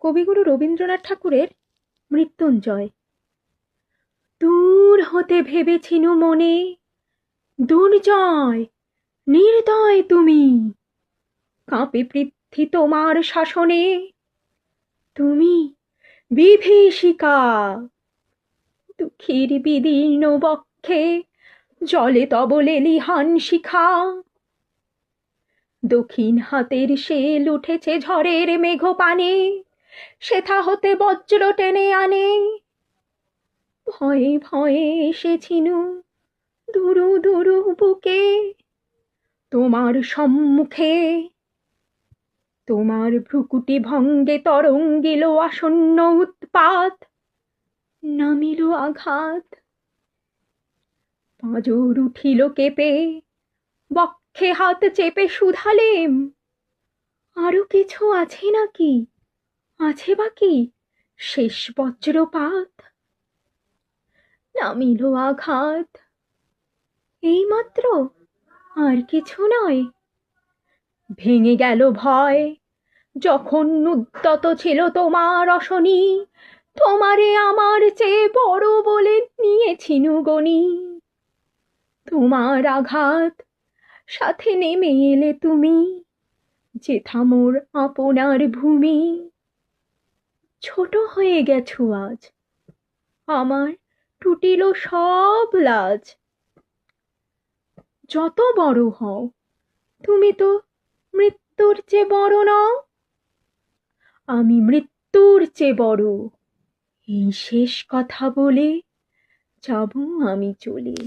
কবিগুরু রবীন্দ্রনাথ ঠাকুরের মৃত্যুঞ্জয়। দূর হতে ভেবেছিনু মনে, দুর্জয় নির্দয় তুমি, কাঁপে পৃথ্বী তোমার শাসনে, তুমি বিভীষিকা। দুঃখীর বিদীর্ণ বক্ষে জলে তব লেলিহান শিখা। দক্ষিণ হাতের শেল উঠেছে ঝড়ের মেঘ পানে, সেথা হতে বজ্র টেনে আনে। ভয়ে ভয়ে এসেছিনু দুরু দুরু বুকে, তোমার সম্মুখে। তোমার ভ্রুকুটি ভঙ্গে তরঙ্গিল আসন্ন উৎপাত, নামিল আঘাত। পাঁজর উঠিল কেঁপে, বক্ষে হাত চেপে শুধালেম, আরো কিছু আছে নাকি, আছে বাকি শেষ বজ্রপাত। নামিল আঘাত, এইমাত্র, আর কিছু নয়। ভেঙে গেল ভয়, যখন উদ্যত ছিল তোমার অশনি। তোমারে আমার চেয়ে বড় বলে নিয়েছিনু গনি। তোমার আঘাত সাথে নেমে এলে তুমি, যেথা মোর আপনার ভূমি। ছোট হয়ে গেছো আজ, আমার টুটিল সব লাজ। যত বড় হও, তুমি তো মৃত্যুর চেয়ে বড় নও। আমি মৃত্যুর চেয়ে বড়, এই শেষ কথা বলে যাব আমি চলে।